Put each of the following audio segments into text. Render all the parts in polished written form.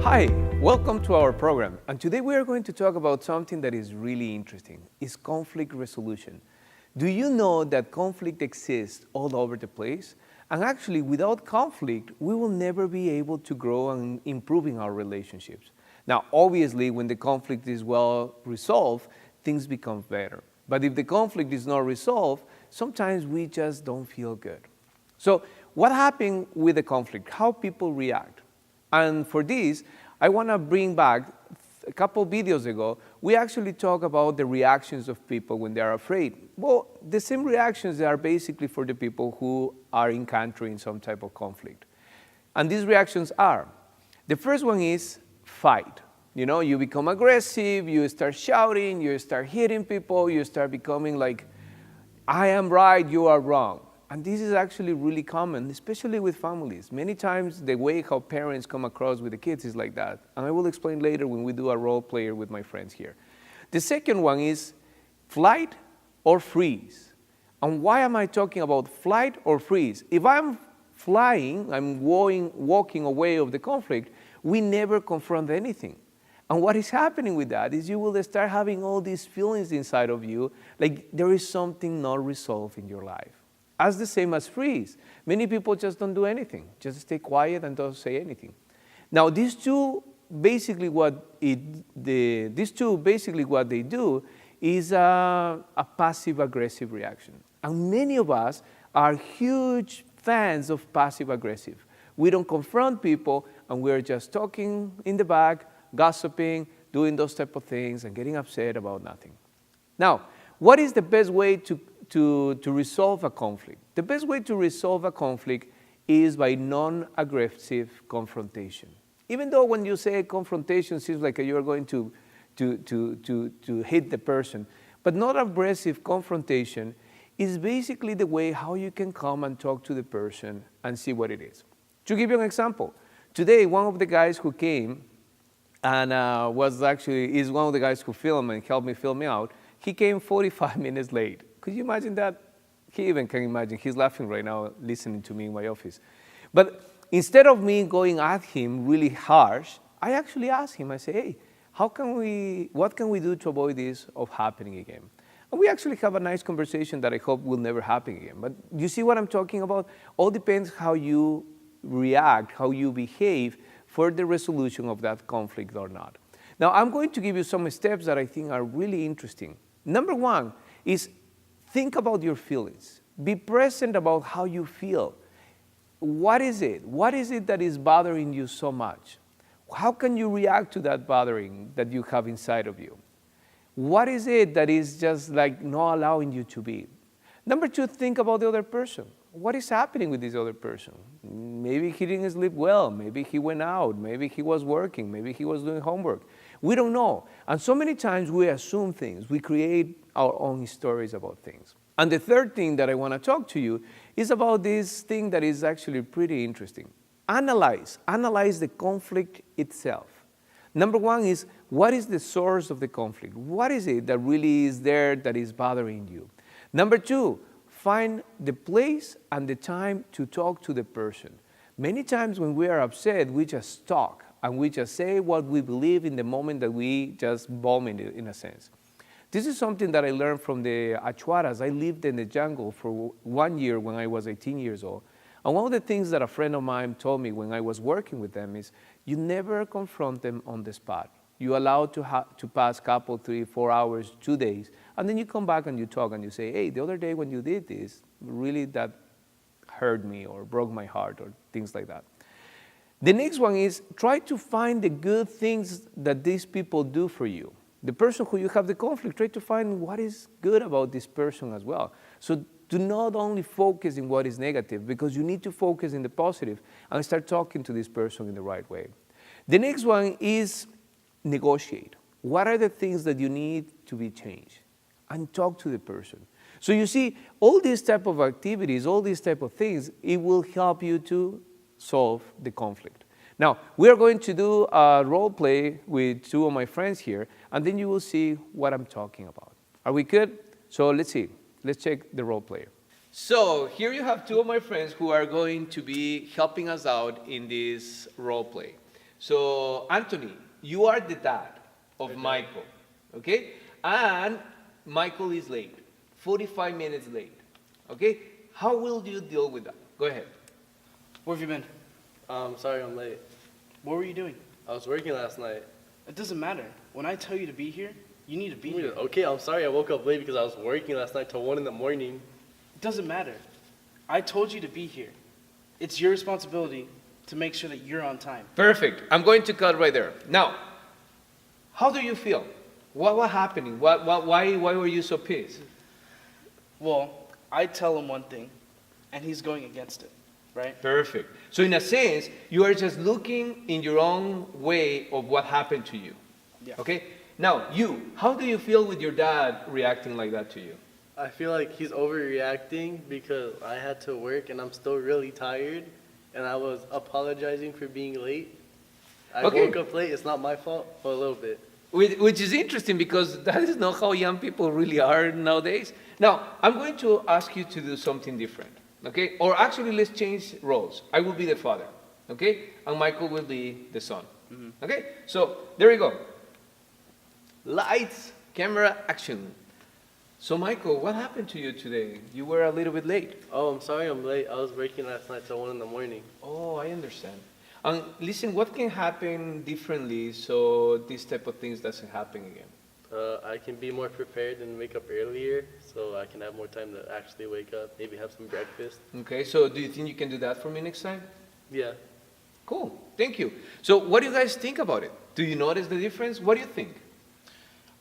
Hi, welcome to our program. And today we are going to talk about something that is really interesting. It's conflict resolution. Do you know that conflict exists all over the place? And actually, without conflict, we will never be able to grow and improving our relationships. Now, obviously, when the conflict is well resolved, things become better. But if the conflict is not resolved, sometimes we just don't feel good. So what happened with the conflict? How people react? And for this, I want to bring back a couple videos ago, we actually talk about the reactions of people when they are afraid. Well, the same reactions are basically for the people who are encountering some type of conflict. And these reactions are, the first one is fight. You know, you become aggressive, you start shouting, you start hitting people, you start becoming like, I am right, you are wrong. And this is actually really common, especially with families. Many times the way how parents come across with the kids is like that. And I will explain later when we do a role player with my friends here. The second one is flight or freeze. And why am I talking about flight or freeze? If I'm flying, I'm walking away of the conflict, we never confront anything. And what is happening with that is you will start having all these feelings inside of you, like there is something not resolved in your life. As the same as freeze. Many people just don't do anything, just stay quiet and don't say anything. Now, these two basically what they do is a passive-aggressive reaction. And many of us are huge fans of passive-aggressive. We don't confront people, and we're just talking in the back, gossiping, doing those type of things, and getting upset about nothing. Now, what is the best way to resolve a conflict? The best way to resolve a conflict is by non-aggressive confrontation. Even though when you say confrontation, it seems like you're going to hit the person, but non-aggressive confrontation is basically the way how you can come and talk to the person and see what it is. To give you an example, today one of the guys who came and is one of the guys who filmed and helped me film me out, he came 45 minutes late. Could you imagine that? He even can imagine. He's laughing right now, listening to me in my office. But instead of me going at him really harsh, I actually asked him, I say, hey, what can we do to avoid this of happening again? And we actually have a nice conversation that I hope will never happen again. But you see what I'm talking about? All depends how you react, how you behave for the resolution of that conflict or not. Now, I'm going to give you some steps that I think are really interesting. Number one is think about your feelings. Be present about how you feel. What is it? What is it that is bothering you so much? How can you react to that bothering that you have inside of you? What is it that is just like not allowing you to be? Number two, think about the other person. What is happening with this other person? Maybe he didn't sleep well. Maybe he went out. Maybe he was working. Maybe he was doing homework. We don't know. And so many times we assume things. We create our own stories about things. And the third thing that I want to talk to you is about this thing that is actually pretty interesting. Analyze the conflict itself. Number one is, what is the source of the conflict? What is it that really is there that is bothering you? Number two, find the place and the time to talk to the person. Many times when we are upset, we just talk and we just say what we believe in the moment that we just bomb it in a sense. This is something that I learned from the Achuaras. I lived in the jungle for 1 year when I was 18 years old. And one of the things that a friend of mine told me when I was working with them is, you never confront them on the spot. You allow to pass a couple, 3, 4 hours, 2 days, and then you come back and you talk and you say, hey, the other day when you did this, really that hurt me or broke my heart or things like that. The next one is try to find the good things that these people do for you. The person who you have the conflict, try to find what is good about this person as well. So do not only focus in what is negative, because you need to focus in the positive and start talking to this person in the right way. The next one is negotiate. What are the things that you need to be changed? And talk to the person. So you see, all these type of activities, all these type of things, it will help you to solve the conflict. Now, we are going to do a role play with two of my friends here, and then you will see what I'm talking about. Are we good? So let's see. Let's check the role player. So here you have two of my friends who are going to be helping us out in this role play. So, Anthony, you are the dad of Michael, okay? And Michael is late, 45 minutes late, okay? How will you deal with that? Go ahead. Where have you been? Sorry I'm late. What were you doing? I was working last night. It doesn't matter. When I tell you to be here, you need to be here. Okay, I'm sorry I woke up late because I was working last night till 1 in the morning. It doesn't matter. I told you to be here. It's your responsibility to make sure that you're on time. Perfect. I'm going to cut right there. Now, how do you feel? What happening? Why were you so pissed? Well, I tell him one thing, and he's going against it, right? Perfect. So in a sense, you are just looking in your own way of what happened to you. Yeah. Okay? Now, how do you feel with your dad reacting like that to you? I feel like he's overreacting because I had to work and I'm still really tired and I was apologizing for being late. I Okay. woke up late, it's not my fault, but a little bit. Which is interesting because that is not how young people really are nowadays. Now, I'm going to ask you to do something different, okay? Or actually, let's change roles. I will be the father, okay? And Michael will be the son, okay? So, there you go. Lights, camera, action. So, Michael, what happened to you today? You were a little bit late. Oh, I'm sorry I'm late. I was working last night till 1 in the morning. Oh, I understand. And listen, what can happen differently so this type of things doesn't happen again? I can be more prepared and wake up earlier so I can have more time to actually wake up, maybe have some breakfast. Okay, so do you think you can do that for me next time? Yeah. Cool, thank you. So what do you guys think about it? Do you notice the difference? What do you think?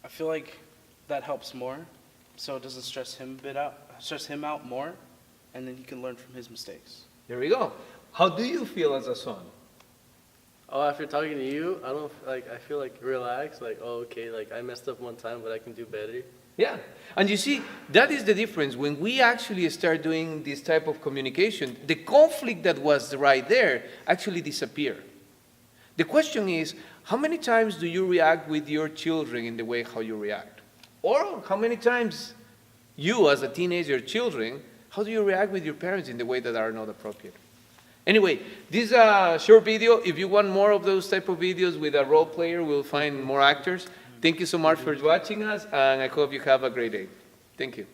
I feel like that helps more, so it doesn't stress him out more, and then he can learn from his mistakes. There we go. How do you feel as a son? Oh, after talking to you, I feel like relaxed, like, oh, okay, like I messed up one time, but I can do better. Yeah, and you see, that is the difference. When we actually start doing this type of communication, the conflict that was right there actually disappear. The question is, how many times do you react with your children in the way how you react? Or how many times you, as a teenager children, how do you react with your parents in the way that are not appropriate? Anyway, this is a short video. If you want more of those type of videos with a role player, we'll find more actors. Thank you so much for watching us, and I hope you have a great day. Thank you.